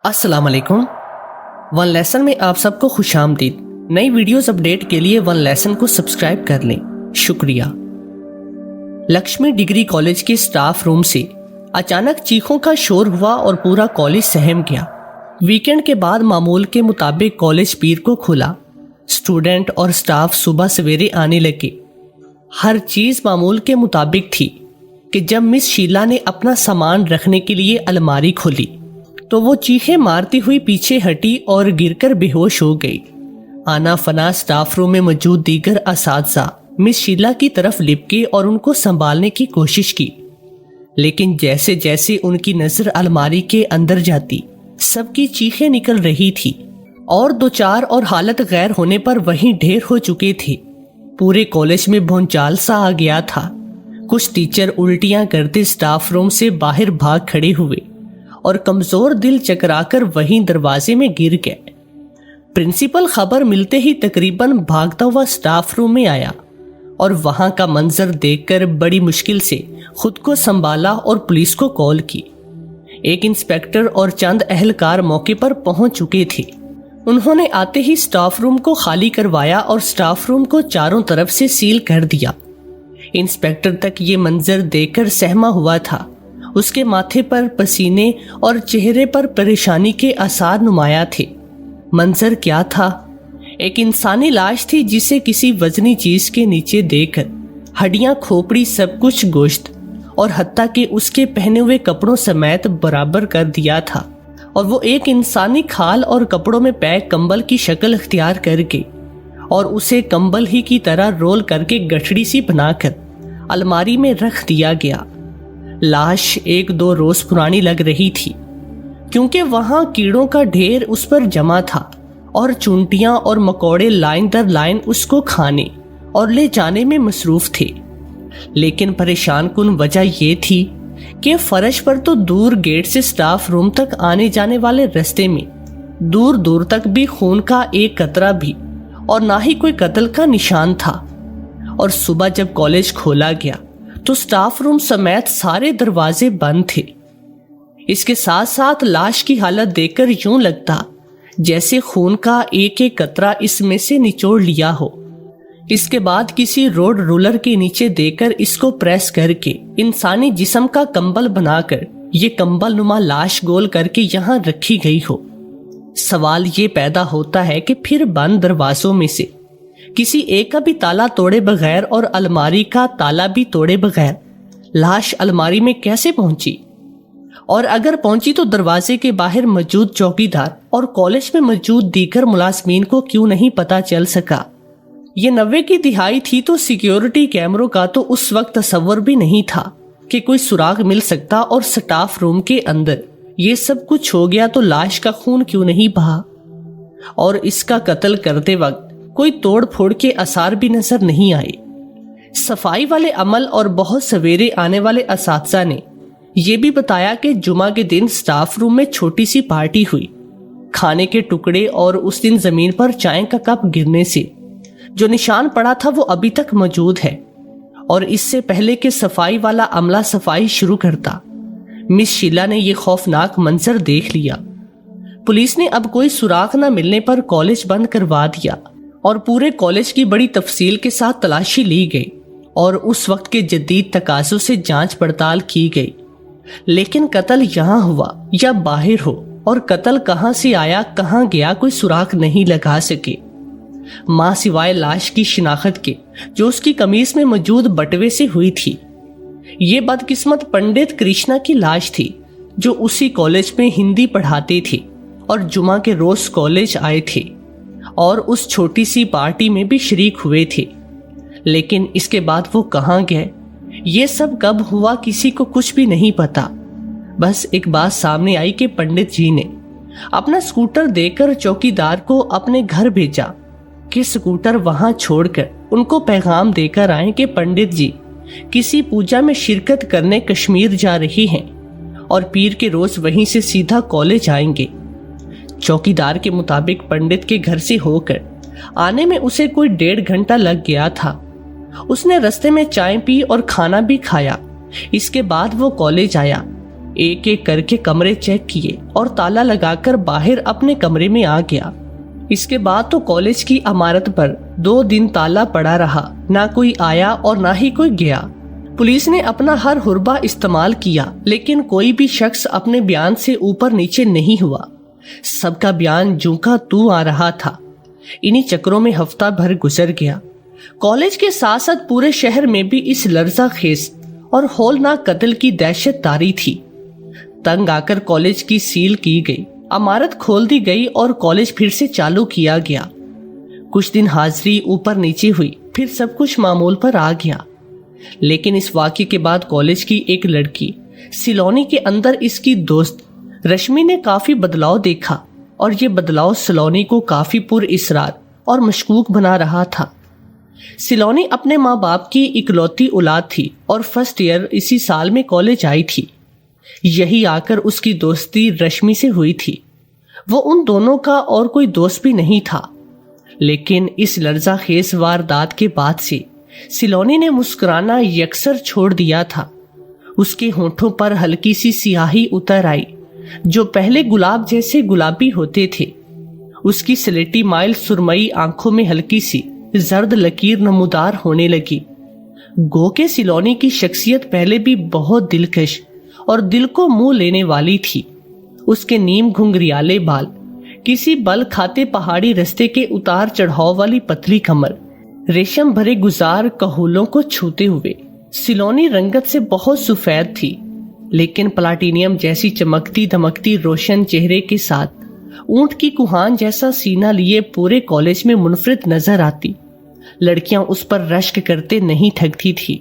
السلام علیکم۔ One lesson میں آپ سب کو خوش آمدید۔ نئی ویڈیوز اپڈیٹ کے لیے ون لیسن کو سبسکرائب کر لیں، شکریہ۔ لکشمی ڈگری کالج کے سٹاف روم سے اچانک چیخوں کا شور ہوا اور پورا کالج سہم گیا۔ ویکنڈ کے بعد معمول کے مطابق کالج پیر کو کھلا۔ اسٹوڈنٹ اور سٹاف صبح سویرے آنے لگے۔ ہر چیز معمول کے مطابق تھی کہ جب مس شیلا نے اپنا سامان رکھنے کے لیے الماری کھولی تو وہ چیخیں مارتی ہوئی پیچھے ہٹی اور گر کر بے ہوش ہو گئی۔ آنا فنا سٹاف روم میں موجود دیگر اساتذہ مس شیلا کی طرف لپکے اور ان کو سنبھالنے کی کوشش کی، لیکن جیسے جیسے ان کی نظر الماری کے اندر جاتی سب کی چیخیں نکل رہی تھی اور دو چار اور حالت غیر ہونے پر وہیں ڈھیر ہو چکے تھے۔ پورے کالج میں بھونچال سا آ گیا تھا۔ کچھ ٹیچر الٹیاں کرتے سٹاف روم سے باہر بھاگ کھڑے ہوئے اور کمزور دل چکرا کر وہیں دروازے میں گر گئے۔ پرنسپل خبر ملتے ہی تقریباً بھاگتا ہوا سٹاف روم میں آیا اور وہاں کا منظر دیکھ کر بڑی مشکل سے خود کو سنبھالا اور پولیس کو کال کی۔ ایک انسپیکٹر اور چند اہلکار موقع پر پہنچ چکے تھے۔ انہوں نے آتے ہی سٹاف روم کو خالی کروایا اور سٹاف روم کو چاروں طرف سے سیل کر دیا۔ انسپیکٹر تک یہ منظر دیکھ کر سہما ہوا تھا۔ اس کے ماتھے پر پسینے اور چہرے پر پریشانی کے آثار نمایاں تھے۔ منظر کیا تھا؟ ایک انسانی لاش تھی جسے کسی وزنی چیز کے نیچے دے کر ہڈیاں کھوپڑی سب کچھ گوشت اور حتیٰ کہ اس کے پہنے ہوئے کپڑوں سمیت برابر کر دیا تھا، اور وہ ایک انسانی کھال اور کپڑوں میں پیک کمبل کی شکل اختیار کر کے اور اسے کمبل ہی کی طرح رول کر کے گٹھڑی سی بنا کر الماری میں رکھ دیا گیا۔ لاش 1-2 روز پرانی لگ رہی تھی کیونکہ وہاں کیڑوں کا ڈھیر اس پر جمع تھا اور چونٹیاں اور مکوڑے لائن در لائن اس کو کھانے اور لے جانے میں مصروف تھے۔ لیکن پریشان کن وجہ یہ تھی کہ فرش پر تو دور گیٹ سے سٹاف روم تک آنے جانے والے رستے میں دور دور تک بھی خون کا ایک قطرہ بھی اور نہ ہی کوئی قتل کا نشان تھا۔ اور صبح جب کالج کھولا گیا تو سٹاف روم سمیت سارے دروازے بند تھے۔ اس کے ساتھ ساتھ لاش کی حالت دیکھ کر یوں لگتا جیسے خون کا ایک ایک قطرہ اس میں سے نچوڑ لیا ہو۔ اس کے بعد کسی روڈ رولر کے نیچے دے کر اس کو پریس کر کے انسانی جسم کا کمبل بنا کر یہ کمبل نما لاش گول کر کے یہاں رکھی گئی ہو۔ سوال یہ پیدا ہوتا ہے کہ پھر بند دروازوں میں سے کسی ایک کا بھی تالا توڑے بغیر اور الماری کا تالا بھی توڑے بغیر لاش الماری میں کیسے پہنچی؟ اور اگر پہنچی تو دروازے کے باہر موجود چوکیدار اور کالج میں موجود دیگر ملازمین کو کیوں نہیں پتا چل سکا؟ یہ 90 کی دہائی تھی تو سیکیورٹی کیمروں کا تو اس وقت تصور بھی نہیں تھا کہ کوئی سراغ مل سکتا، اور سٹاف روم کے اندر یہ سب کچھ ہو گیا تو لاش کا خون کیوں نہیں بہا؟ اور اس کا قتل کرتے وقت کوئی توڑ پھوڑ کے آثار بھی نظر نہیں آئے۔ صفائی والے عمل اور بہت سویرے آنے والے اساتذہ نے یہ بھی بتایا کہ جمعہ کے دن سٹاف روم میں چھوٹی سی پارٹی ہوئی۔ کھانے کے ٹکڑے اور اس دن زمین پر چائے کا کپ گرنے سے جو نشان پڑا تھا وہ ابھی تک موجود ہے، اور اس سے پہلے کہ صفائی والا عملہ صفائی شروع کرتا مس شیلا نے یہ خوفناک منظر دیکھ لیا۔ پولیس نے اب کوئی سراغ نہ ملنے پر کالج بند کروا دیا اور پورے کالج کی بڑی تفصیل کے ساتھ تلاشی لی گئی اور اس وقت کے جدید تقاضوں سے جانچ پڑتال کی گئی۔ لیکن قتل یہاں ہوا یا باہر ہو، اور قتل کہاں سے آیا کہاں گیا کوئی سراغ نہیں لگا سکے، ماں سوائے لاش کی شناخت کے جو اس کی قمیص میں موجود بٹوے سے ہوئی تھی۔ یہ بدقسمت پنڈت کرشنا کی لاش تھی جو اسی کالج میں ہندی پڑھاتے تھے اور جمعہ کے روز کالج آئے تھے اور اس چھوٹی سی پارٹی میں بھی شریک ہوئے تھے۔ لیکن اس کے بعد وہ کہاں گئے، یہ سب کب ہوا، کسی کو کچھ بھی نہیں پتا۔ بس ایک بات سامنے آئی کہ پنڈت جی نے اپنا سکوٹر دے کر چوکیدار کو اپنے گھر بھیجا کہ سکوٹر وہاں چھوڑ کر ان کو پیغام دے کر آئیں کہ پنڈت جی کسی پوجا میں شرکت کرنے کشمیر جا رہی ہیں اور پیر کے روز وہیں سے سیدھا کالج آئیں گے۔ چوکیدار کے مطابق پنڈت کے گھر سے ہو کر آنے میں اسے کوئی 1.5 گھنٹہ لگ گیا تھا۔ اس نے رستے میں چائے پی اور کھانا بھی کھایا۔ اس کے بعد وہ کالج آیا۔ ایک ایک کر کے کمرے چیک کیے اور تالا لگا کر باہر اپنے کمرے میں آ گیا۔ اس کے بعد تو کالج کی عمارت پر 2 دن تالا پڑا رہا، نہ کوئی آیا اور نہ ہی کوئی گیا۔ پولیس نے اپنا ہر حربہ استعمال کیا، لیکن کوئی بھی شخص اپنے بیان سے اوپر نیچے نہیں ہوا۔ سب کا بیان جوں کا تو آ رہا تھا۔ انہی چکروں میں ہفتہ بھر گزر گیا۔ کالج کے ساتھ ساتھ پورے شہر میں بھی اس لرزہ خیز اور ہولناک قتل کی دہشت تاری تھی۔ تنگ آ کر کالج کی سیل کی گئی، عمارت کھول دی گئی اور کالج پھر سے چالو کیا گیا۔ کچھ دن حاضری اوپر نیچے ہوئی، پھر سب کچھ معمول پر آ گیا۔ لیکن اس واقعے کے بعد کالج کی ایک لڑکی سیلونی کے اندر اس کی دوست رشمی نے کافی بدلاؤ دیکھا، اور یہ بدلاؤ سیلونی کو کافی پر اصرار اور مشکوک بنا رہا تھا۔ سیلونی اپنے ماں باپ کی اکلوتی اولاد تھی اور فرسٹ ایئر اسی سال میں کالج آئی تھی۔ یہی آ کر اس کی دوستی رشمی سے ہوئی تھی۔ وہ ان دونوں کا اور کوئی دوست بھی نہیں تھا۔ لیکن اس لرزہ خیز واردات کے بعد سے سیلونی نے مسکرانا یکسر چھوڑ دیا تھا۔ اس کے ہونٹوں پر ہلکی سی سیاہی اتر آئی جو پہلے گلاب جیسے گلابی ہوتے تھے۔ اس کی سلیٹی مائل سرمئی آنکھوں میں ہلکی سی زرد لکیر نمودار ہونے لگی۔ گو کہ سیلونی کی شخصیت پہلے بھی بہت دلکش اور دل کو منہ لینے والی تھی۔ اس کے نیم گھنگریالے بال، کسی بل کھاتے پہاڑی رستے کے اتار چڑھاؤ والی پتلی کمر، ریشم بھرے گزار کہولوں کو چھوتے ہوئے سیلونی رنگت سے بہت سفید تھی، لیکن پلاٹینیم جیسی چمکتی دمکتی روشن چہرے کے ساتھ اونٹ کی کوہان جیسا سینہ لیے پورے کالج میں منفرد نظر آتی۔ لڑکیاں اس پر رشک کرتے نہیں تھکتی تھی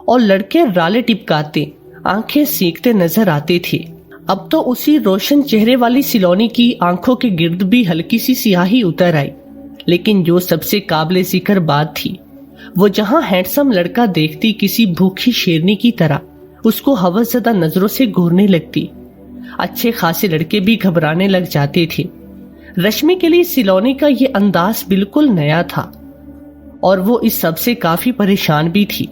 اور لڑکے رالے ٹپکاتے آنکھیں سینکتے نظر آتے تھے۔ اب تو اسی روشن چہرے والی سیلونی کی آنکھوں کے گرد بھی ہلکی سی سیاہی اتر آئی، لیکن جو سب سے قابل ذکر بات تھی، وہ جہاں ہینڈسم لڑکا دیکھتی کسی بھوکی شیرنی کی طرح اس کو ہوس زدہ نظروں سے گھورنے لگتی۔ اچھے خاصے لڑکے بھی گھبرانے لگ جاتے تھے۔ رشمی کے لیے سیلونی کا یہ انداز بالکل نیا تھا اور وہ اس سب سے کافی پریشان بھی تھی۔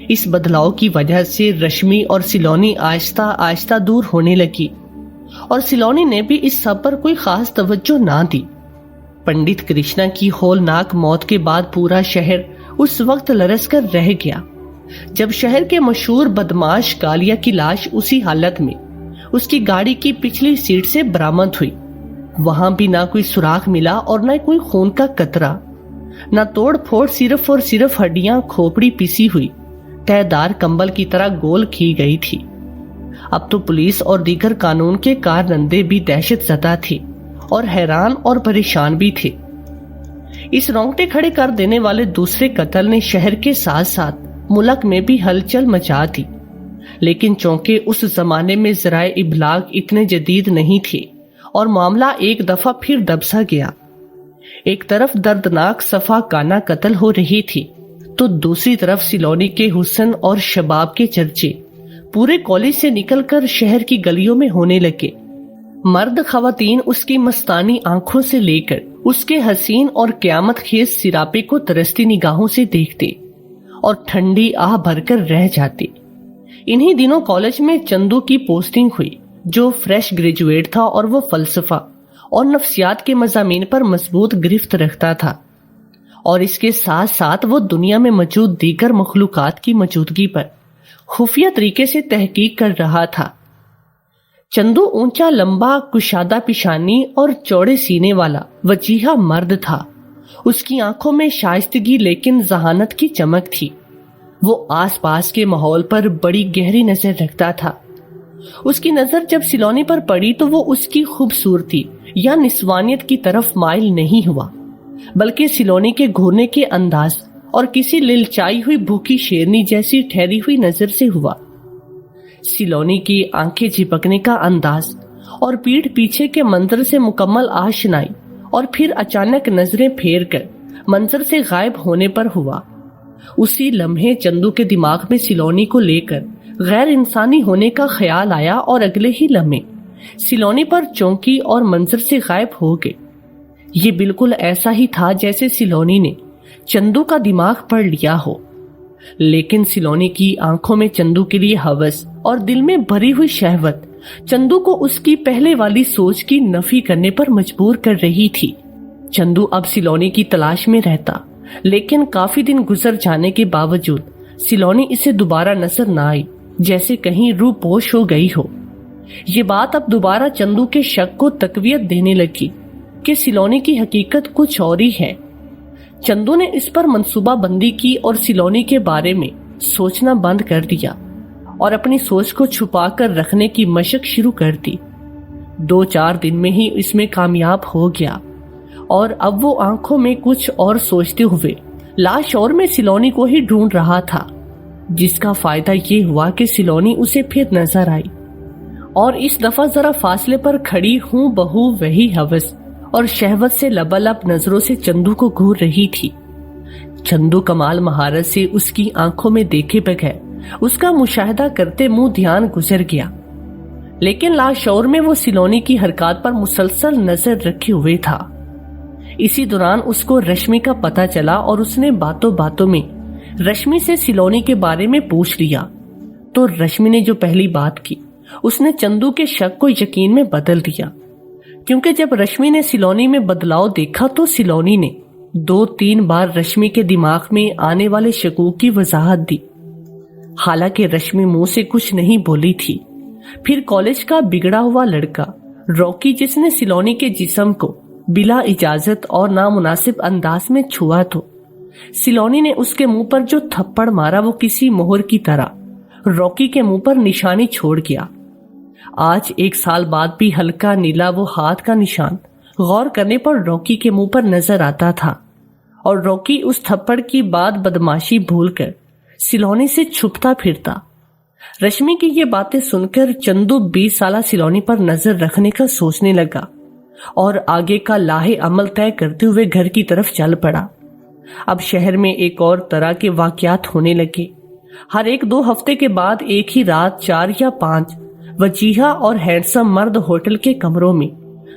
اس بدلاؤ کی وجہ سے رشمی اور سیلونی آہستہ آہستہ دور ہونے لگی، اور سیلونی نے بھی اس سب پر کوئی خاص توجہ نہ دی۔ پنڈت کرشنا کی ہولناک موت کے بعد پورا شہر اس وقت لرز کر رہ گیا جب شہر کے مشہور بدماش کالیا کی لاش اسی حالت میں اس کی گاڑی کی پچھلی سیٹ سے برآمد ہوئی۔ وہاں بھی نہ کوئی سراغ ملا اور نہ کوئی خون کا قطرہ، نہ توڑ پھوڑ، صرف اور صرف ہڈیاں کھوپڑی پیسی ہوئی تہہ دار کمبل کی طرح گول کی گئی تھی۔ اب تو پولیس اور دیگر قانون کے کارنندے بھی دہشت زدہ تھے اور حیران اور پریشان بھی تھے۔ اس رونگٹے کھڑے کر دینے والے دوسرے قتل نے شہر کے ساتھ ساتھ ملک میں بھی ہلچل مچا دی، لیکن چونکہ اس زمانے میں ذرائع ابلاغ اتنے جدید نہیں تھے اور معاملہ ایک دفعہ پھر دبسا گیا۔ ایک طرف دردناک صفا کانہ قتل ہو رہی تھی تو دوسری طرف سیلونی کے حسن اور شباب کے چرچے پورے کالج سے نکل کر شہر کی گلیوں میں ہونے لگے۔ مرد خواتین اس کی مستانی آنکھوں سے لے کر اس کے حسین اور قیامت خیز سراپے کو ترستی نگاہوں سے دیکھتے اور ٹھنڈی آہ بھر کر رہ جاتے۔ انہی دنوں کالج میں چندو کی پوسٹنگ ہوئی جو فریش گریجویٹ تھا اور وہ فلسفہ اور نفسیات کے مضامین پر مضبوط گرفت رکھتا تھا، اور اس کے ساتھ ساتھ وہ دنیا میں موجود دیگر مخلوقات کی موجودگی پر خفیہ طریقے سے تحقیق کر رہا تھا۔ چندو اونچا لمبا کشادہ پیشانی اور چوڑے سینے والا وجیحہ مرد تھا۔ اس کی آنکھوں میں شائستگی لیکن ذہانت کی چمک تھی۔ وہ آس پاس کے ماحول پر بڑی گہری نظر رکھتا تھا۔ اس کی نظر جب سیلونی پر پڑی تو وہ اس کی خوبصورتی یا نسوانیت کی طرف مائل نہیں ہوا، بلکہ سیلونی کے گھورنے کے انداز اور کسی للچائی ہوئی بھوکی شیرنی جیسی ٹھہری ہوئی نظر سے ہوا۔ سیلونی کی آنکھیں جھپکنے کا انداز اور پیٹھ پیچھے کے منظر سے مکمل آشنائی اور پھر اچانک نظریں پھیر کر منظر سے غائب ہونے پر ہوا۔ اسی لمحے چندو کے دماغ میں سیلونی کو لے کر غیر انسانی ہونے کا خیال آیا اور اگلے ہی لمحے سیلونی پر چونکی اور منظر سے غائب ہو گئے۔ یہ بالکل ایسا ہی تھا جیسے سیلونی نے چندو کا دماغ پڑھ لیا ہو، لیکن سیلونی کی آنکھوں میں چندو کے لیے ہوس اور دل میں بھری ہوئی شہوت چندو کو اس کی پہلے والی سوچ کی نفی کرنے پر مجبور کر رہی تھی۔ چندو اب سیلونی کی تلاش میں رہتا، لیکن کافی دن گزر جانے کے باوجود سیلونی اسے دوبارہ نظر نہ آئی، جیسے کہیں روح پوش ہو گئی ہو۔ یہ بات اب دوبارہ چندو کے شک کو تقویت دینے لگی کہ سیلونی کی حقیقت کچھ اور ہی ہے۔ چندو نے اس پر منصوبہ بندی کی اور سیلونی کے بارے میں سوچنا بند کر دیا اور اپنی سوچ کو چھپا کر رکھنے کی مشق شروع کر دی۔ 2-4 دن میں ہی اس میں کامیاب ہو گیا، اور اب وہ آنکھوں میں کچھ اور سوچتے ہوئے لاشعور میں سیلونی کو ہی ڈھونڈ رہا تھا، جس کا فائدہ یہ ہوا کہ سیلونی اسے پھر نظر آئی، اور اس دفعہ ذرا فاصلے پر کھڑی ہوں بہو وہی ہوس اور شہوت سے لبالب نظروں سے چندو کو گھور رہی تھی۔ چندو کمال مہارت سے اس کی آنکھوں میں دیکھے بغیر اس کا مشاہدہ کرتے منہ دھیان گزر گیا، لیکن لاشعور میں وہ سیلونی کی حرکات پر مسلسل نظر رکھے ہوئے تھا۔ اسی دوران اس کو رشمی کا پتہ چلا اور اس نے باتوں باتوں میں رشمی سے سیلونی کے بارے میں پوچھ لیا، تو رشمی نے جو پہلی بات کی اس نے چندو کے شک کو یقین میں بدل دیا، کیونکہ جب رشمی نے سیلونی میں بدلاؤ دیکھا تو سیلونی نے 2-3 بار رشمی کے دماغ میں آنے والے شکوک کی وضاحت دی، حالانکہ رشمی منہ سے کچھ نہیں بولی تھی۔ پھر کالج کا بگڑا ہوا لڑکا راکی، جس نے سیلونی کے جسم کو بلا اجازت اور نامناسب انداز میں چھوا، تو سیلونی نے اس کے منہ پر جو تھپڑ مارا وہ کسی مہر کی طرح راکی کے منہ پر نشانی چھوڑ گیا۔ آج 1 سال بعد بھی ہلکا نیلا وہ ہاتھ کا نشان غور کرنے پر راکی کے منہ پر نظر آتا تھا، اور راکی اس تھپڑ کی بات بدماشی بھول کر سیلونی سے چھپتا پھرتا۔ رشمی کی یہ باتیں سن کر چندو 20 سالہ سیلونی پر نظر رکھنے کا سوچنے لگا اور آگے کا لاہے عمل طے کرتے ہوئے گھر کی طرف چل پڑا۔ اب شہر میں ایک اور طرح کے واقعات ہونے لگے۔ ہر 1-2 ہفتے کے بعد ایک ہی رات 4 یا 5 وجیہہ اور ہینڈسم مرد ہوٹل کے کمروں میں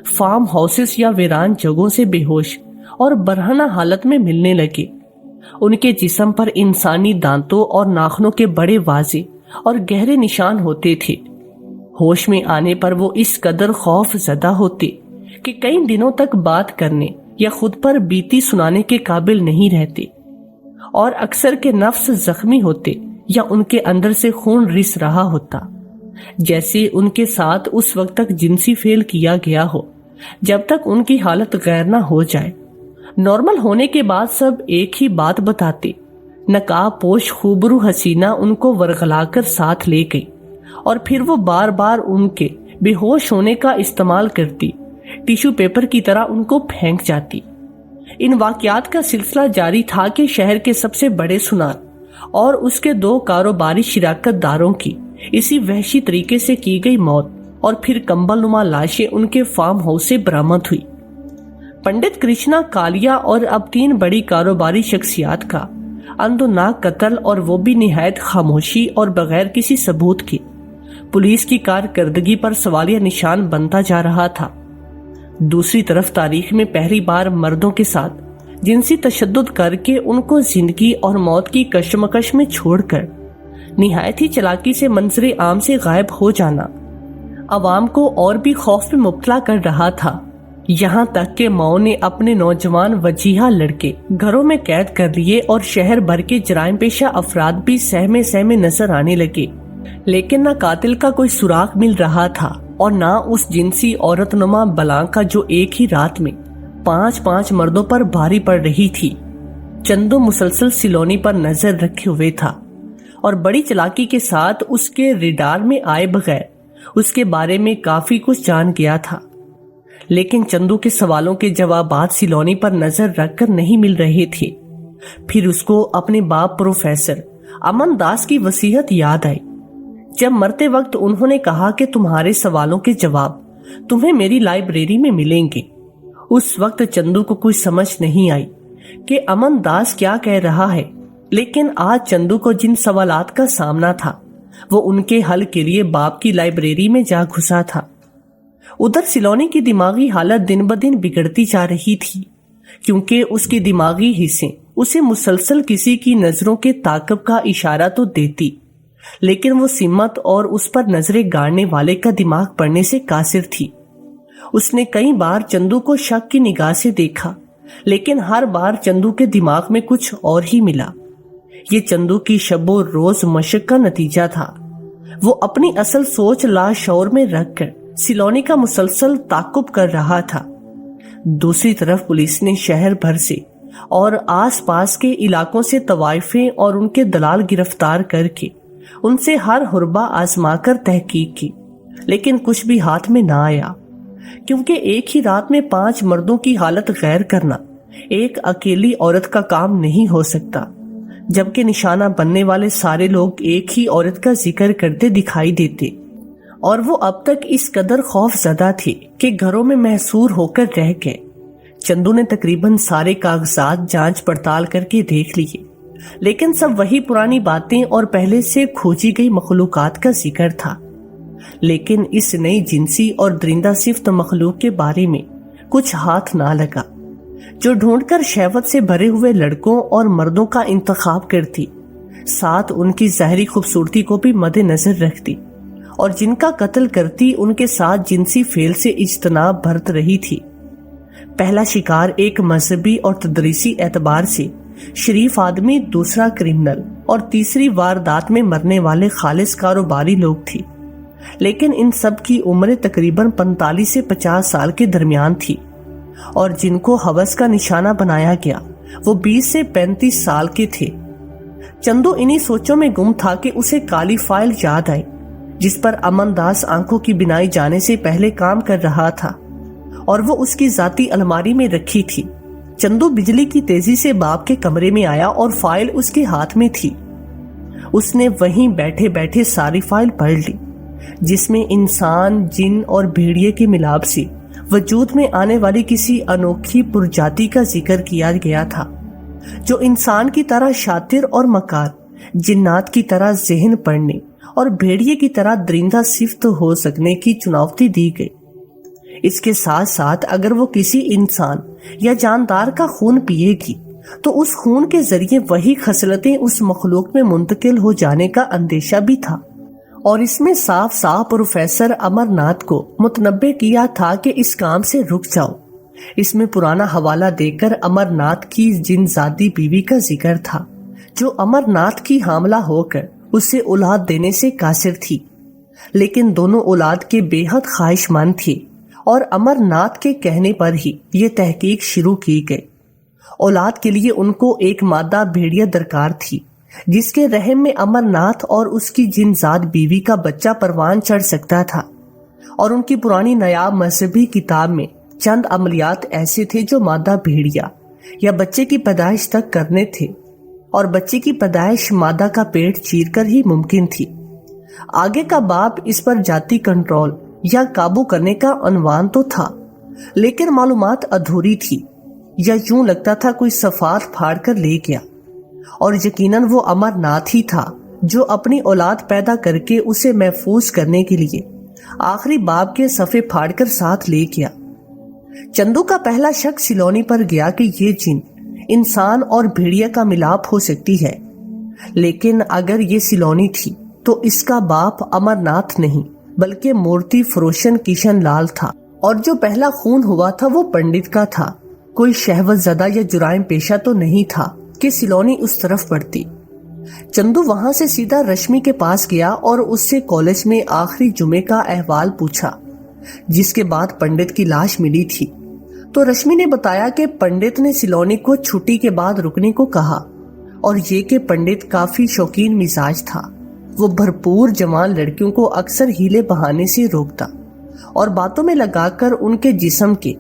فارم ہاؤسز یا ویران جگہوں سے بے ہوش اور برہنہ حالت میں ملنے لگے۔ ان کے جسم پر انسانی دانتوں اور ناخنوں کے بڑے واضح اور گہرے نشان ہوتے تھے۔ ہوش میں آنے پر وہ اس قدر خوف زدہ ہوتے کہ کئی دنوں تک بات کرنے یا خود پر بیتی سنانے کے قابل نہیں رہتے، اور اکثر کے نفس زخمی ہوتے یا ان کے اندر سے خون رس رہا ہوتا، جیسے ان کے ساتھ اس وقت تک جنسی فعل کیا گیا ہو جب تک ان کی حالت غیر نہ ہو جائے۔ نارمل ہونے کے بعد سب ایک ہی بات بتاتے، نقاب پوش خوبرو حسینہ ان کو ورغلا کر ساتھ لے گئی، اور پھر وہ بار بار ان کے بے ہوش ہونے کا استعمال کرتی، ٹیشو پیپر کی طرح ان کو پھینک جاتی۔ ان واقعات کا سلسلہ جاری تھا کہ شہر کے سب سے بڑے سنار اور اس کے 2 کاروباری شراکت داروں کی اسی وحشی طریقے سے کی گئی موت اور پھر کمبل نما لاشیں ان کے فارم ہاؤس سے برآمد ہوئی۔ پنڈت کرشنا کالیا اور اب 3 بڑی کاروباری شخصیات کا اندھوناک قتل، اور وہ بھی نہایت خاموشی اور بغیر کسی ثبوت کے، پولیس کی کارکردگی پر سوالیہ نشان بنتا جا رہا تھا۔ دوسری طرف تاریخ میں پہلی بار مردوں کے ساتھ جنسی تشدد کر کے ان کو زندگی اور موت کی کشمکش میں چھوڑ کر نہایت ہی چلاکی سے منظر عام سے غائب ہو جانا عوام کو اور بھی خوف میں مبتلا کر رہا تھا، یہاں تک کہ ماؤں نے اپنے نوجوان وجیہہ لڑکے گھروں میں قید کر لیے اور شہر بھر کے جرائم پیشہ افراد بھی سہمے سہمے نظر آنے لگے، لیکن نہ قاتل کا کوئی سراغ مل رہا تھا اور نہ اس جنسی عورت نما بلاں کا جو ایک ہی رات میں 5 مردوں پر بھاری پڑ رہی تھی۔ چندو مسلسل سیلونی پر نظر رکھے ہوئے تھا اور بڑی چلاکی کے ساتھ اس کے ریڈار میں آئے بغیر اس کے بارے میں کافی کچھ جان گیا تھا، لیکن چندو کے سوالوں کے جوابات سیلونی پر نظر رکھ کر نہیں مل رہے تھے۔ پھر اس کو اپنے باپ پروفیسر امن داس کی وصیت یاد آئی، جب مرتے وقت انہوں نے کہا کہ تمہارے سوالوں کے جواب تمہیں میری لائبریری میں ملیں گے۔ اس وقت چندو کو کوئی سمجھ نہیں آئی کہ امن داس کیا کہہ رہا ہے، لیکن آج چندو کو جن سوالات کا سامنا تھا وہ ان کے حل کے لیے باپ کی لائبریری میں جا گھسا تھا۔ ادھر سیلونی کی دماغی حالت دن بدن بگڑتی جا رہی تھی، کیونکہ اس کی دماغی حصے اسے مسلسل کسی کی نظروں کے تعاقب کا اشارہ تو دیتی، لیکن وہ سمت اور اس پر نظریں گاڑنے والے کا دماغ پڑنے سے قاصر تھی۔ اس نے کئی بار چندو کو شک کی نگاہ سے دیکھا، لیکن ہر بار چندو کے دماغ میں کچھ اور ہی ملا۔ یہ چندو کی شب و روز مشق کا نتیجہ تھا۔ وہ اپنی اصل سوچ لاشعور میں رکھ کر سیلونی کا مسلسل تعاقب کر رہا تھا۔ دوسری طرف پولیس نے شہر بھر سے اور آس پاس کے علاقوں سے طوائفیں اور ان کے دلال گرفتار کر کے ان سے ہر حربہ آزما کر تحقیق کی، لیکن کچھ بھی ہاتھ میں نہ آیا، کیونکہ ایک ہی رات میں 5 مردوں کی حالت غیر کرنا ایک اکیلی عورت کا کام نہیں ہو سکتا، جبکہ نشانہ بننے والے سارے لوگ ایک ہی عورت کا ذکر کرتے دکھائی دیتے، اور وہ اب تک اس قدر خوف زدہ تھے کہ گھروں میں محصور ہو کر رہ گئے۔ چندو نے تقریباً سارے کاغذات جانچ پڑتال کر کے دیکھ لیے، لیکن سب وہی پرانی باتیں اور پہلے سے کھوجی گئی مخلوقات کا ذکر تھا۔ لیکن اس نئی جنسی اور درندہ صفت مخلوق کے بارے میں کچھ ہاتھ نہ لگا، جو ڈھونڈ کر شہوت سے بھرے ہوئے لڑکوں اور مردوں کا انتخاب کرتی، ساتھ ان کی ظاہری خوبصورتی کو بھی مد نظر رکھتی، اور جن کا قتل کرتی ان کے ساتھ جنسی فعل سے اجتناب برت رہی تھی۔ پہلا شکار ایک مذہبی اور تدریسی اعتبار سے شریف آدمی، دوسرا کرمنل، اور تیسری واردات میں مرنے والے خالص کاروباری لوگ تھی۔ لیکن ان سب کی عمریں تقریباً 45 سے 50 سال کے درمیان تھی، اور جن کو ہوس کا نشانہ بنایا گیا وہ 20 سے 35 سال کے تھے۔ چندو انہی سوچوں میں گم تھا کہ اسے کالی فائل یاد آئی جس پر امن داس آنکھوں کی بنائی جانے سے پہلے کام کر رہا تھا، اور وہ اس کی ذاتی الماری میں رکھی تھی۔ چندو بجلی کی تیزی سے باپ کے کمرے میں آیا اور فائل اس کے ہاتھ میں تھی۔ اس نے وہیں بیٹھے بیٹھے ساری فائل پڑھ لی، جس میں انسان، جن اور بھیڑیے کے ملاپ سے وجود میں آنے والی کسی انوکھی پرجاتی کا ذکر کیا گیا تھا، جو انسان کی طرح شاطر اور مکار، جنات کی طرح ذہن پڑھنے اور بھیڑیے کی طرح درندہ صفت ہو سکنے کی چناوتی دی گئی۔ اس کے ساتھ ساتھ اگر وہ کسی انسان یا جاندار کا خون پیے گی تو اس خون کے ذریعے وہی خصلتیں اس مخلوق میں منتقل ہو جانے کا اندیشہ بھی تھا، اور اس میں صاف صاف پروفیسر امر ناتھ کو متنبہ کیا تھا کہ اس کام سے رک جاؤ۔ اس میں پرانا حوالہ دے کر امر ناتھ کی جن زادی بیوی کا ذکر تھا، جو امر ناتھ کی حاملہ ہو کر اسے اولاد دینے سے قاصر تھی، لیکن دونوں اولاد کے بے حد خواہش مند تھے، اور امر ناتھ کے کہنے پر ہی یہ تحقیق شروع کی گئی۔ اولاد کے لیے ان کو ایک مادہ بھیڑیا درکار تھی، جس کے رحم میں امر ناتھ اور اس کی جنزاد بیوی کا بچہ پروان چڑھ سکتا تھا، اور ان کی پرانی نایاب مذہبی کتاب میں چند عملیات ایسے تھے جو مادہ بھیڑیا یا بچے کی پیدائش تک کرنے تھے، اور بچے کی پیدائش مادہ کا پیٹ چیر کر ہی ممکن تھی۔ آگے کا باب اس پر جاتی کنٹرول یا قابو کرنے کا عنوان تو تھا، لیکن معلومات ادھوری تھی، یا یوں لگتا تھا کوئی صفات پھاڑ کر لے گیا، اور یقیناً وہ امر ناتھ ہی تھا جو اپنی اولاد پیدا کر کے اسے محفوظ کرنے کے لیے آخری باب کے صفحے پھاڑ کر ساتھ لے گیا۔ چندو کا پہلا شک سیلونی پر گیا کہ یہ جن انسان اور بھیڑیا کا ملاپ ہو سکتی ہے، لیکن اگر یہ سیلونی تھی تو اس کا باپ امر ناتھ نہیں بلکہ مورتی فروشن کشن لال تھا، اور جو پہلا خون ہوا تھا وہ پنڈت کا تھا۔ کوئی شہوت زدہ یا جرائم پیشہ تو نہیں تھا کہ سیلونی اس طرف پڑتی۔ چندو وہاں سے سیدھا رشمی کے پاس گیا اور اس سے کالج میں آخری جمعے کا احوال پوچھا، جس کے بعد پنڈت کی لاش ملی تھی۔ تو رشمی نے بتایا کہ پنڈت نے سیلونی کو چھٹی کے بعد رکنے کو کہا، اور یہ کہ پنڈت کافی شوقین مزاج تھا۔ وہ بھرپور جوان لڑکیوں کو اکثر ہیلے بہانے سے روکتا، اور باتوں میں لگا کر ان کے جسم کے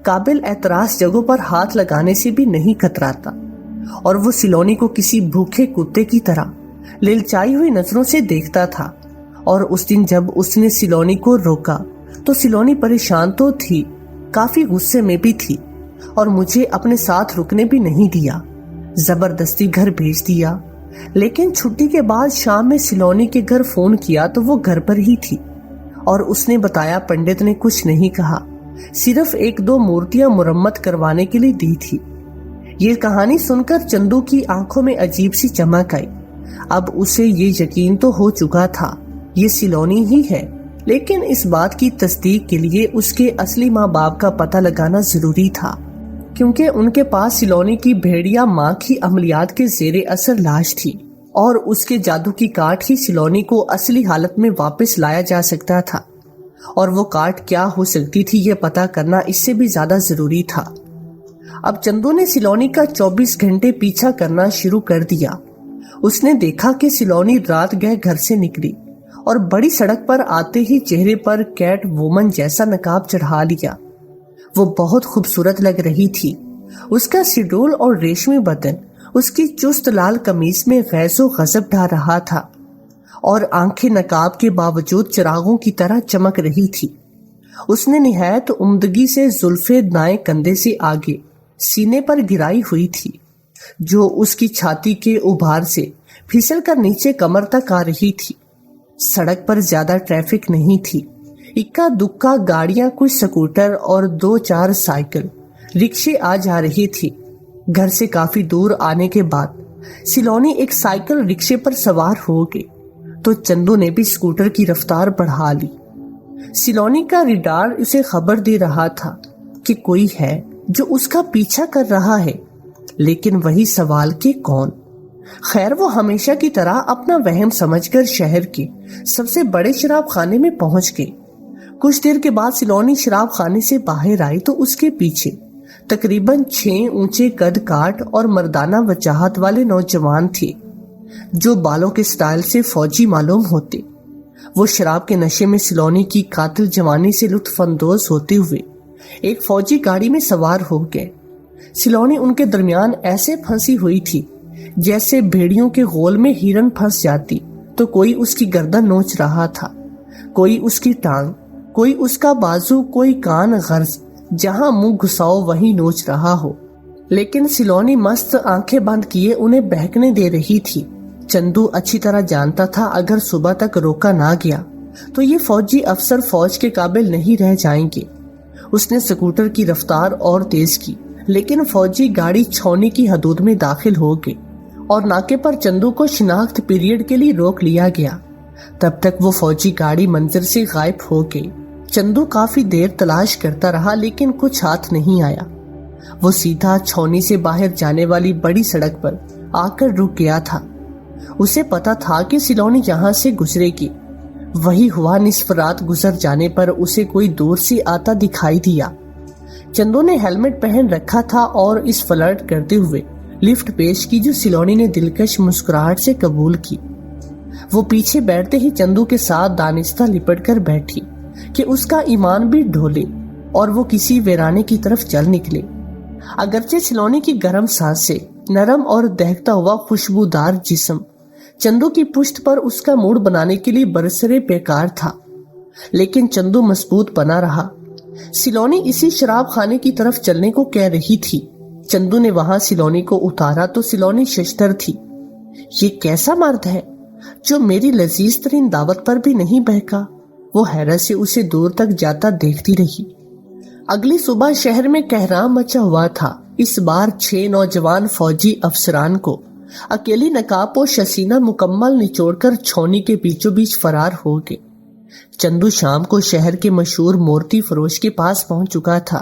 قابل اعتراض جگہوں پر ہاتھ لگانے سے بھی نہیں کتراتا، اور وہ سیلونی کو کسی بھوکے کتے کی طرح للچائی ہوئی نظروں سے دیکھتا تھا۔ اور اس دن جب اس نے سیلونی کو روکا تو سیلونی پریشان تو تھی، کافی غصے میں بھی تھی، اور مجھے اپنے ساتھ رکنے بھی نہیں دیا، زبردستی گھر بھیج دیا۔ لیکن چھٹی کے بعد شام میں سیلونی کے گھر فون کیا تو وہ گھر پر ہی تھی، اور اس نے بتایا پنڈت نے کچھ نہیں کہا، صرف 1-2 مورتیاں مرمت کروانے کے لیے دی تھی۔ یہ کہانی سن کر چندو کی آنکھوں میں عجیب سی چمک آئی، اب اسے یہ یقین تو ہو چکا تھا یہ سیلونی ہی ہے، لیکن اس بات کی تصدیق کے لیے اس کے اصلی ماں باپ کا پتہ لگانا ضروری تھا، کیونکہ ان کے پاس سیلونی کی بھیڑیا ماں کی عملیات کے زیر اثر لاش تھی، اور اس کے جادو کی کاٹ ہی سیلونی کو اصلی حالت میں واپس لایا جا سکتا تھا، اور وہ کاٹ کیا ہو سکتی تھی یہ پتہ کرنا اس سے بھی زیادہ ضروری تھا۔ اب چندو نے سیلونی کا 24 گھنٹے پیچھا کرنا شروع کر دیا۔ اس نے دیکھا کہ سیلونی رات گئے گھر سے نکلی اور بڑی سڑک پر آتے ہی چہرے پر کیٹ وومن جیسا نقاب چڑھا لیا۔ وہ بہت خوبصورت لگ رہی تھی۔ اس کا سیڈول اور ریشمی بدن اس کی چست لال قمیص میں غیظ و غضب ڈھا رہا تھا، اور آنکھیں نقاب کے باوجود چراغوں کی طرح چمک رہی تھی۔ اس نے نہایت عمدگی سے زلفیں دائیں کندھے سے آگے سینے پر گرائی ہوئی تھی، جو اس کی چھاتی کے ابھار سے پھسل کر نیچے کمر تک آ رہی تھی۔ سڑک پر زیادہ ٹریفک نہیں تھی، اکا دکا گاڑیاں، کچھ سکوٹر اور 2-4 سائیکل رکشے آ جا رہی تھی۔ گھر سے کافی دور آنے کے بعد سیلونی ایک سائیکل رکشے پر سوار ہو گئی تو چندو نے بھی سکوٹر کی رفتار بڑھا لی۔ سیلونی کا ریڈار اسے خبر دے رہا تھا کہ کوئی ہے جو اس کا پیچھا کر رہا ہے، لیکن وہی سوال کہ کون؟ خیر، وہ ہمیشہ کی طرح اپنا وہم سمجھ کر شہر کے سب سے بڑے شراب خانے میں پہنچ گئے۔ کچھ دیر کے بعد سیلونی شراب خانے سے باہر آئی تو اس کے پیچھے تقریباً 6 اونچے قد کاٹ اور مردانہ وجاہت والے نوجوان تھے، جو بالوں کے سٹائل سے فوجی معلوم ہوتے۔ وہ شراب کے نشے میں سیلونی کی قاتل جوانی سے لطف اندوز ہوتے ہوئے ایک فوجی گاڑی میں سوار ہو گئے۔ سیلونی ان کے درمیان ایسے پھنسی ہوئی تھی جیسے بھیڑیوں کے غول میں ہرن پھنس جاتی، تو کوئی اس کی گردن نوچ رہا تھا، کوئی اس کی ٹانگ، کوئی اس کا بازو، کوئی کان غرض جہاں منہ گھساؤ وہیں نوچ رہا ہو، لیکن سیلونی مست آنکھیں بند کیے انہیں بہکنے دے رہی تھی۔ چندو اچھی طرح جانتا تھا اگر صبح تک روکا نہ گیا تو یہ فوجی افسر فوج کے قابل نہیں رہ جائیں گے۔ اس نے سکوٹر کی رفتار اور تیز کی، لیکن فوجی گاڑی چھاؤنی کی حدود میں داخل ہو گئی اور ناکے پر چندو کو شناخت پیریڈ کے لیے روک لیا گیا۔ تب تک وہ فوجی گاڑی منظر سے غائب ہو گئی۔ چندو کافی دیر تلاش کرتا رہا لیکن کچھ ہاتھ نہیں آیا۔ وہ سیدھا چھاؤنی سے باہر جانے والی بڑی سڑک پر آ کر رک گیا تھا۔ اسے پتا تھا کہ سیلونی یہاں سے گزرے گی۔ وہی ہوا، نصف رات گزر جانے پر اسے کوئی دور سے آتا دکھائی دیا۔ چندو نے ہیلمٹ پہن رکھا تھا اور اس فلرٹ کرتے ہوئے لفٹ پیش کی جو سیلونی نے دلکش مسکراہٹ سے قبول کی۔ وہ پیچھے بیٹھتے ہی چندو کے ساتھ دانستہ لپٹ کر بیٹھی کہ اس کا ایمان بھی ڈھولے اور وہ کسی ویرانے کی طرف چل نکلے۔ اگرچہ سیلونی کی گرم سانسیں، نرم اور دہکتا ہوا خوشبودار جسم چندو کی پشت پر اس کا موڈ بنانے کے لیے برسرے بیکار تھا، لیکن چندو مضبوط بنا رہا۔ سیلونی اسی شراب خانے کی طرف چلنے کو کہہ رہی تھی۔ چندو نے وہاں سیلونی کو اتارا تو سیلونی ششتر تھی۔ یہ کیسا مرد ہے جو میری لذیذ ترین دعوت پر بھی نہیں بہکا؟ وہ حیرت سے اسے دور تک جاتا دیکھتی رہی۔ اگلی صبح شہر میں کہرام مچا ہوا تھا۔ اس بار 6 نوجوان فوجی افسران کو اکیلی نقاب و شسینہ مکمل نچوڑ کر چھاؤنی کے بیچوں بیچ فرار ہو گئے۔ چندو شام کو شہر کے مشہور مورتی فروش کے پاس پہنچ چکا تھا۔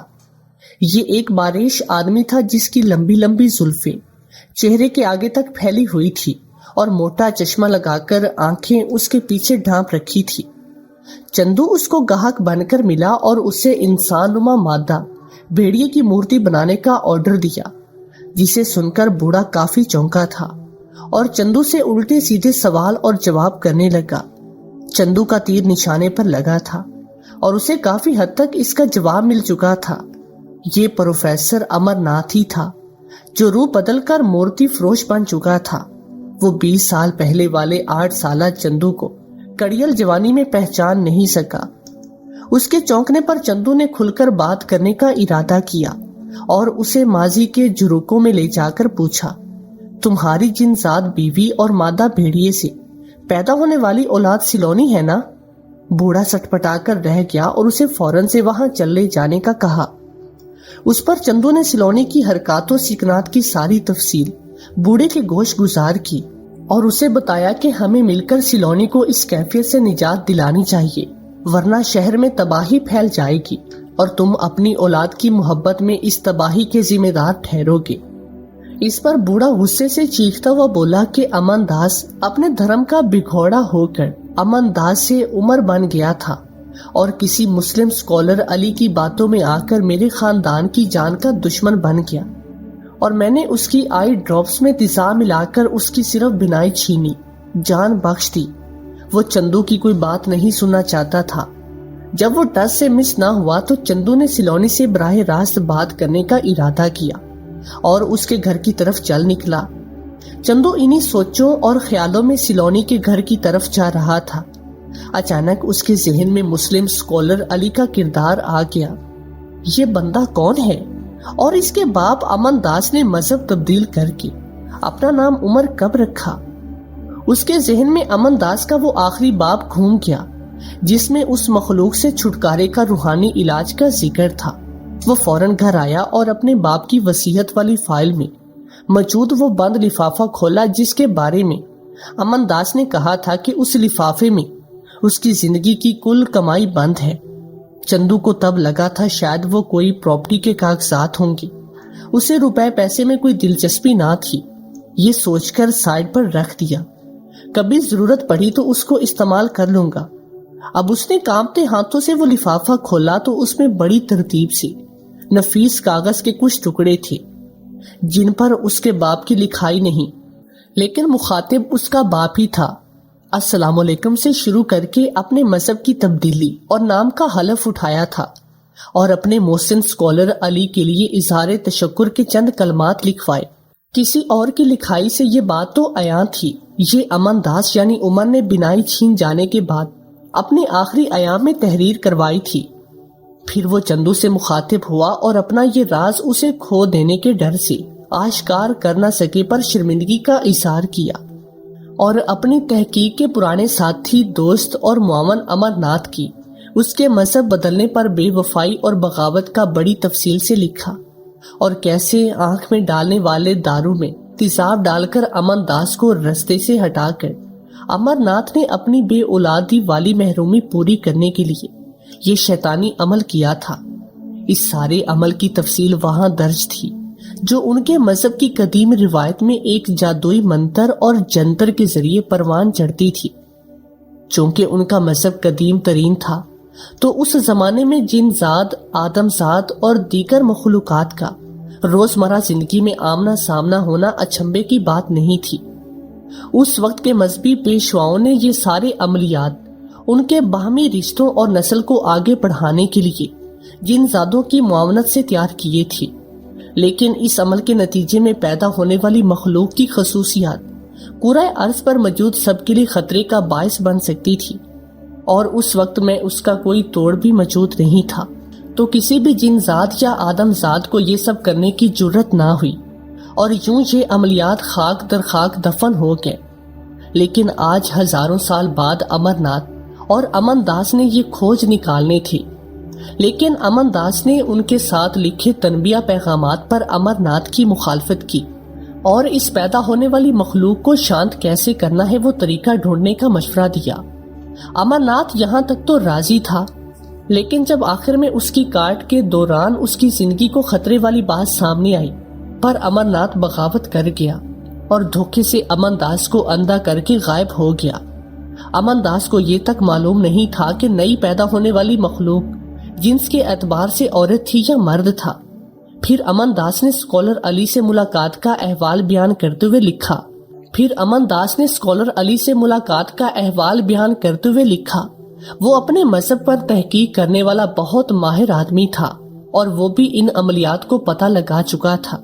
یہ ایک باریش آدمی تھا جس کی لمبی لمبی زلفیں چہرے کے آگے تک پھیلی ہوئی تھی اور موٹا چشمہ لگا کر آنکھیں اس کے پیچھے ڈھانپ رکھی تھی۔ چندو اس کو گاہک بن کر ملا اور اسے انسان نما مادہ بھیڑیے کی مورتی بنانے کا آرڈر دیا، جسے سن کر بوڑھا کافی چونکا تھا اور چندو سے الٹے سیدھے سوال اور جواب کرنے لگا۔ چندو کا تیر نشانے پر لگا تھا اور اسے کافی حد تک اس کا جواب مل چکا تھا۔ یہ پروفیسر امر ناتھ ہی تھا جو روح بدل کر مورتی فروش بن چکا تھا۔ وہ 20 سال پہلے والے 8 سالہ چندو کو کڑیل جوانی میں پہچان نہیں سکا۔ اس کے چونکنے پر چندو نے کھل کر بات کرنے کا ارادہ کیا اور اسے ماضی کے جھروکوں میں لے جا کر پوچھا، تمہاری جنسات بیوی اور مادہ بھیڑیے سے پیدا ہونے والی اولاد سیلونی ہے نا؟ بوڑھا سٹپٹا کر رہ گیا اور اسے فوراً سے وہاں چل لے جانے کا کہا۔ اس پر چندو نے سیلونی کی حرکات و سکنات کی ساری تفصیل بوڑھے کے گوش گزار کی۔ اور اسے بتایا کہ ہمیں مل کر سیلونی کو اس کیفیت سے نجات دلانی چاہیے، ورنہ شہر میں تباہی پھیل جائے گی اور تم اپنی اولاد کی محبت میں اس تباہی کے ذمہ دار ٹھہرو گے۔ اس پر بوڑھا غصے سے چیختا ہوا بولا کہ امن داس اپنے دھرم کا بگھوڑا ہو کر امن داس سے عمر بن گیا تھا اور کسی مسلم اسکالر علی کی باتوں میں آ کر میرے خاندان کی جان کا دشمن بن گیا، اور میں نے اس کی آئی ڈراپس میں تیزاب ملا کر اس کی صرف بینائی چھینی، جان بخش دی۔ وہ چندو کی کوئی بات نہیں سننا چاہتا تھا۔ جب وہ ٹس سے مس نہ ہوا تو چندو نے سیلونی سے براہ راست بات کرنے کا ارادہ کیا اور اس کے گھر کی طرف چل نکلا۔ چندو انہی سوچوں اور خیالوں میں سیلونی کے گھر کی طرف جا رہا تھا۔ اچانک اس کے ذہن میں مسلم اسکالر علی کا کردار آ گیا۔ یہ بندہ کون ہے؟ اور اس کے باپ امن داس نے مذہب تبدیل کر کے اپنا نام عمر کب رکھا؟ اس کے ذہن میں امن داس کا وہ آخری باب گھوم گیا جس میں اس مخلوق سے چھٹکارے کا روحانی علاج کا ذکر تھا۔ وہ فوراً گھر آیا اور اپنے باپ کی وصیت والی فائل میں موجود وہ بند لفافہ کھولا جس کے بارے میں امن داس نے کہا تھا کہ اس لفافے میں اس کی زندگی کی کل کمائی بند ہے۔ چندو کو تب لگا تھا شاید وہ کوئی پراپرٹی کے کاغذات ہوں گے۔ اسے روپے پیسے میں کوئی دلچسپی نہ تھی، یہ سوچ کر سائڈ پر رکھ دیا، کبھی ضرورت پڑی تو اس کو استعمال کر لوں گا۔ اب اس نے کانپتے ہاتھوں سے وہ لفافہ کھولا تو اس میں بڑی ترتیب سے نفیس کاغذ کے کچھ ٹکڑے تھے جن پر اس کے باپ کی لکھائی نہیں، لیکن مخاطب اس کا باپ ہی تھا۔ السلام علیکم سے شروع کر کے اپنے مذہب کی تبدیلی اور نام کا حلف اٹھایا تھا اور اپنے محسن اسکالر علی کے لیے اظہار تشکر کے چند کلمات لکھوائے۔ کسی اور کی لکھائی سے یہ بات تو عیاں تھی، یہ امن داس یعنی عمر نے بینائی چھین جانے کے بعد اپنے آخری ایام میں تحریر کروائی تھی۔ پھر وہ چندو سے مخاطب ہوا اور اپنا یہ راز اسے کھو دینے کے ڈر سے آشکار کر نہ سکے پر شرمندگی کا اظہار کیا، اور اپنی تحقیق کے پرانے ساتھی، دوست اور معاون امر ناتھ کی اس کے مذہب بدلنے پر بے وفائی اور بغاوت کا بڑی تفصیل سے لکھا، اور کیسے آنکھ میں ڈالنے والے دارو میں تیزاب ڈال کر امن داس کو رستے سے ہٹا کر امر ناتھ نے اپنی بے اولادی والی محرومی پوری کرنے کے لیے یہ شیطانی عمل کیا تھا۔ اس سارے عمل کی تفصیل وہاں درج تھی جو ان کے مذہب کی قدیم روایت میں ایک جادوئی منتر اور جنتر کے ذریعے پروان چڑھتی تھی۔ چونکہ ان کا مذہب قدیم ترین تھا تو اس زمانے میں جن زاد، آدم زاد اور دیگر مخلوقات کا روزمرہ زندگی میں آمنا سامنا ہونا اچنبھے کی بات نہیں تھی۔ اس وقت کے مذہبی پیشواؤں نے یہ سارے عملیات ان کے باہمی رشتوں اور نسل کو آگے بڑھانے کے لیے جن زادوں کی معاونت سے تیار کیے تھے، لیکن اس عمل کے نتیجے میں پیدا ہونے والی مخلوق کی خصوصیات پورا عرض پر موجود سب کے لیے خطرے کا باعث بن سکتی تھی، اور اس وقت میں اس کا کوئی توڑ بھی موجود نہیں تھا، تو کسی بھی جن زاد یا آدم زاد کو یہ سب کرنے کی جرت نہ ہوئی، اور یوں یہ عملیات خاک در خاک دفن ہو گئے۔ لیکن آج ہزاروں سال بعد امر ناتھ اور امن داس نے یہ کھوج نکالنے تھے، لیکن امن داس نے ان کے ساتھ لکھے تنبیہ پیغامات پر امر ناتھ کی مخالفت کی، اور اس پیدا ہونے والی مخلوق کو شانت کیسے کرنا ہے وہ طریقہ ڈھونڈنے کا مشورہ دیا۔ امر ناتھ یہاں تک تو راضی تھا، لیکن جب آخر میں اس کی کاٹ کے دوران اس کی زندگی کو خطرے والی بات سامنے آئی پر امر ناتھ بغاوت کر گیا اور دھوکے سے امن داس کو اندھا کر کے غائب ہو گیا۔ امن داس کو یہ تک معلوم نہیں تھا کہ نئی پیدا ہونے والی مخلوق جنس کے اعتبار سے عورت تھی یا مرد تھا۔ پھر امن داس نے اسکالر علی سے ملاقات کا احوال بیان کرتے ہوئے لکھا وہ اپنے مذہب پر تحقیق کرنے والا بہت ماہر آدمی تھا، اور وہ بھی ان عملیات کو پتہ لگا چکا تھا،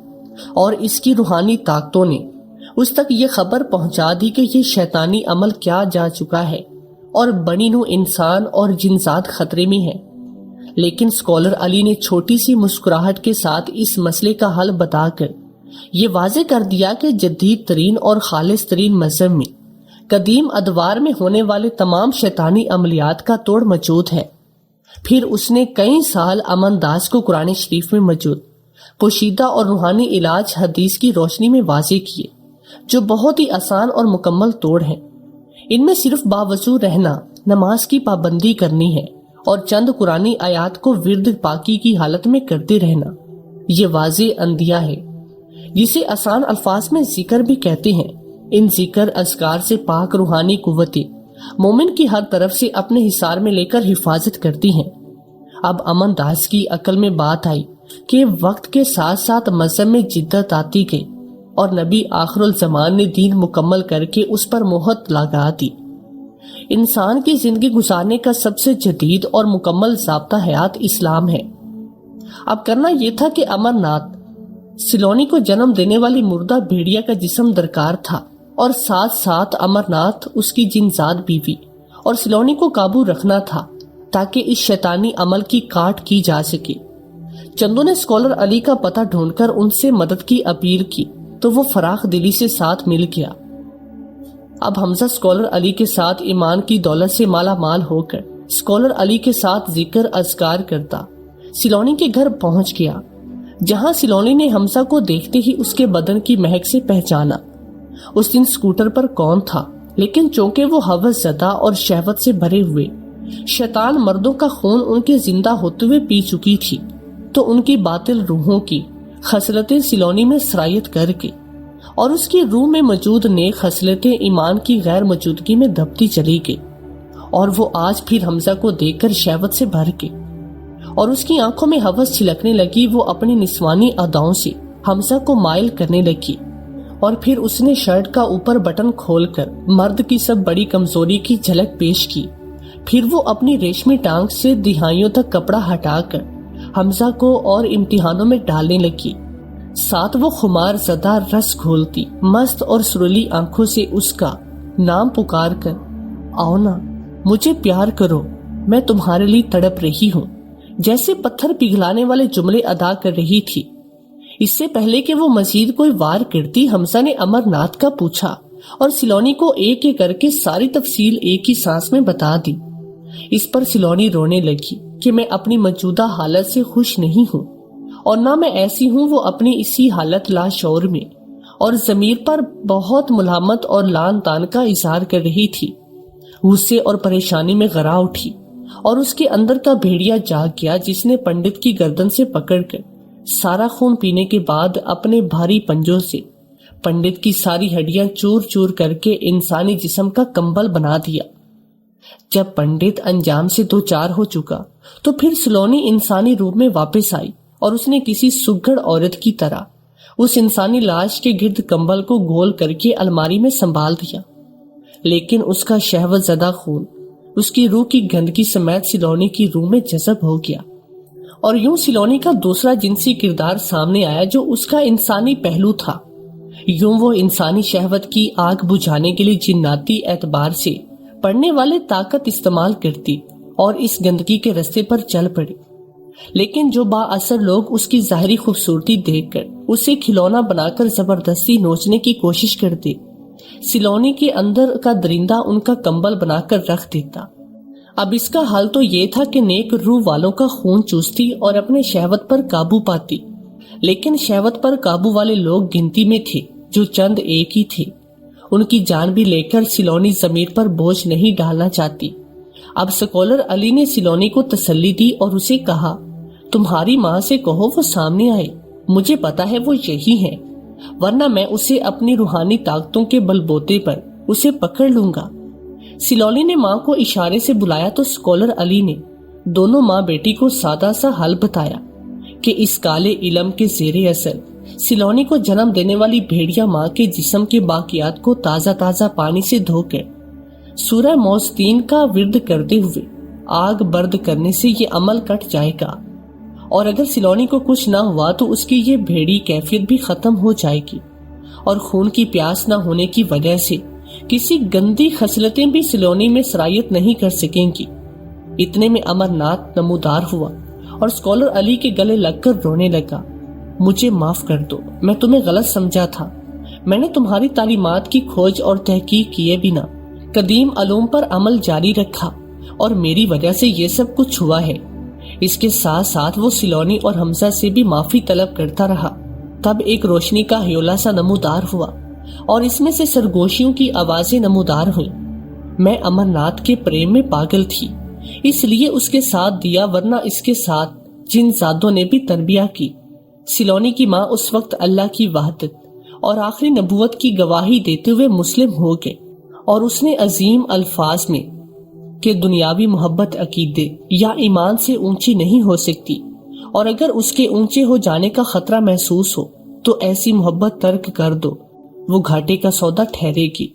اور اس کی روحانی طاقتوں نے اس تک یہ خبر پہنچا دی کہ یہ شیطانی عمل کیا جا چکا ہے اور بنی نوع انسان اور جنسات خطرے میں ہے۔ لیکن اسکالر علی نے چھوٹی سی مسکراہٹ کے ساتھ اس مسئلے کا حل بتا کر یہ واضح کر دیا کہ جدید ترین اور خالص ترین مذہب میں قدیم ادوار میں ہونے والے تمام شیطانی عملیات کا توڑ موجود ہے۔ پھر اس نے کئی سال امن داس کو قرآن شریف میں موجود پوشیدہ اور روحانی علاج حدیث کی روشنی میں واضح کیے، جو بہت ہی آسان اور مکمل توڑ ہیں۔ ان میں صرف باوضو رہنا، نماز کی پابندی کرنی ہے اور چند قرآنی آیات کو ورد پاکی کی حالت میں کرتے رہنا۔ یہ واضح اندیا ہے، جسے آسان الفاظ میں ذکر بھی کہتے ہیں۔ ان ذکر اذکار سے پاک روحانی قوتیں مومن کی ہر طرف سے اپنے حصار میں لے کر حفاظت کرتی ہیں۔ اب امن داس کی عقل میں بات آئی کہ وقت کے ساتھ ساتھ مذہب میں جدت آتی گئی اور نبی آخر الزمان نے دین مکمل کر کے اس پر مہر لگا دی۔ انسان کی زندگی گزارنے کا سب سے جدید اور مکمل ضابطہ حیات اسلام ہے۔ اب کرنا یہ تھا کہ امرناتھ سیلونی کو جنم دینے والی مردہ بھیڑیا کا جسم درکار تھا اور ساتھ ساتھ امرناتھ اس کی جنزاد بیوی اور سیلونی کو قابو رکھنا تھا تاکہ اس شیطانی عمل کی کاٹ کی جا سکے۔ چندوں نے اسکالر علی کا پتہ ڈھونڈ کر ان سے مدد کی اپیل کی تو وہ فراخ دلی سے ساتھ مل گیا۔ اب حمزہ اسکالر علی کے ساتھ ایمان کی دولت سے مالا مال ہو کر اسکالر علی کے ساتھ ذکر اذکار کرتا سیلونی کے گھر پہنچ گیا، جہاں سیلونی نے حمزہ کو دیکھتے ہی اس کے بدن کی مہک سے پہچانا۔ اس دن سکوٹر پر کون تھا، لیکن چونکہ وہ ہوس زدہ اور شہوت سے بھرے ہوئے شیطان مردوں کا خون ان کے زندہ ہوتے ہوئے پی چکی تھی، تو ان کی باطل روحوں کی خصلتیں سیلونی میں سرایت کر کے اور اس کی روح میں موجود نیک خصلتیں ایمان کی غیر موجودگی میں دبتی چلی گئی، اور وہ آج پھر حمزہ کو دیکھ کر شہوت سے بھر کے اور اس کی آنکھوں میں ہوس چھلکنے لگی۔ وہ اپنی نسوانی اداؤں سے حمزہ کو مائل کرنے لگی اور پھر اس نے شرٹ کا اوپر بٹن کھول کر مرد کی سب بڑی کمزوری کی جھلک پیش کی۔ پھر وہ اپنی ریشمی ٹانگ سے دہائیوں تک کپڑا ہٹا کر حمزہ کو اور امتحانوں میں ڈالنے لگی۔ ساتھ وہ خمار زدہ رس گھولتی مست اور سرلی آنکھوں سے اس کا نام پکار کر، آؤ نا مجھے پیار کرو، میں تمہارے لیے تڑپ رہی ہوں، جیسے پتھر پگھلانے والے جملے ادا کر رہی تھی۔ اس سے پہلے کہ وہ مزید کوئی وار کرتی، حمزہ نے امرناتھ کا پوچھا اور سیلونی کو ایک ایک کر کے ساری تفصیل ایک ہی سانس میں بتا دی۔ اس پر سیلونی رونے لگی کہ میں اپنی موجودہ حالت سے خوش نہیں ہوں، اور نہ میں ایسی ہوں۔ وہ اپنی اسی حالت لاشعور میں اور ضمیر پر بہت ملامت اور لان تان کا اظہار کر رہی تھی۔ غصے اور پریشانی میں غرا اٹھی اور اس کے اندر کا بھیڑیا جاگ گیا، جس نے پنڈت کی گردن سے پکڑ کر سارا خون پینے کے بعد اپنے بھاری پنجوں سے پنڈت کی ساری ہڈیاں چور چور کر کے انسانی جسم کا کمبل بنا دیا۔ جب پنڈت انجام سے دو چار ہو چکا تو پھر سیلونی انسانی روپ میں واپس آئی اور اس نے کسی سگڑ عورت کی طرح اس انسانی لاش کے گرد کمبل کو گول کر کے الماری میں سنبھال دیا، لیکن اس کا شہوت زدہ خون اس کی روح کی گندگی سمیت سیلونی کی روح میں جذب ہو گیا، اور یوں سیلونی کا دوسرا جنسی کردار سامنے آیا جو اس کا انسانی پہلو تھا۔ یوں وہ انسانی شہوت کی آگ بجھانے کے لیے جناتی اعتبار سے پڑھنے والے طاقت استعمال کرتی اور اس گندگی کے رستے پر چل پڑی، لیکن جو با اثر لوگ اس کی ظاہری خوبصورتی دیکھ کر اسے کھلونا بنا کر زبردستی نوچنے کی کوشش کرتے، سیلونی کے اندر کا درندہ ان کا کمبل بنا کر رکھ دیتا۔ اب اس کا حل تو یہ تھا کہ نیک روح والوں کا خون چوستی اور اپنے شہوت پر قابو پاتی، لیکن شہوت پر قابو والے لوگ گنتی میں تھے، جو چند ایک ہی تھے۔ ان کی جان بھی لے کر سیلونی ضمیر پر بوجھ نہیں ڈالنا چاہتی۔ اب سکولر علی نے سیلونی کو تسلی دی اور اسے کہا، تمہاری ماں سے کہو وہ سامنے آئے، مجھے پتا ہے وہ یہی ہے، ورنہ میں اسے اپنی روحانی طاقتوں کے بل بوتے پر اسے پکڑ لوں گا۔ سیلونی نے ماں کو اشارے سے بلایا تو سکولر علی نے دونوں ماں بیٹی کو سادہ سا حل بتایا کہ اس کالے علم کے زیر اثر سیلونی کو جنم دینے والی بھیڑیا ماں کے جسم کے باقیات کو تازہ تازہ پانی سے دھو کر سورہ موستین کا ورد کرتے ہوئے آگ برد کرنے سے یہ عمل کٹ جائے گا، اور اگر سیلونی کو کچھ نہ ہوا تو اس کی یہ بھیڑی کیفیت بھی ختم ہو جائے گی، اور خون کی پیاس نہ ہونے کی وجہ سے کسی گندی خصلتیں بھی سیلونی میں سرایت نہیں کر سکیں گی۔ اتنے میں امرناتھ نمودار ہوا اور سکولر علی کے گلے لگ کر رونے لگا، مجھے معاف کر دو، میں تمہیں غلط سمجھا تھا، میں نے تمہاری تعلیمات کی کھوج اور تحقیق کیے بنا قدیم علوم پر عمل جاری رکھا، اور میری وجہ سے یہ سب کچھ ہوا ہے۔ اس کے ساتھ ساتھ وہ سیلونی اور حمزہ سے بھی معافی طلب کرتا رہا۔ تب ایک روشنی کا ہیولا سا نمودار ہوا اور اس میں سے سرگوشیوں کی آوازیں نمودار ہوئیں۔ میں امرناتھ کے پریم میں پاگل تھی، اس لیے اس کے ساتھ دیا، ورنہ اس کے ساتھ جن زادوں نے بھی تربیہ کی۔ سلونی کی ماں اس وقت اللہ کی وحدت اور آخری نبوت کی گواہی دیتے ہوئے مسلم ہو گئے، اور اس نے عظیم الفاظ میں کہ دنیاوی محبت عقیدے یا ایمان سے اونچی نہیں ہو سکتی، اور اگر اس کے اونچے ہو جانے کا خطرہ محسوس ہو تو ایسی محبت ترک کر دو، وہ گھاٹے کا سودا ٹھہرے گی۔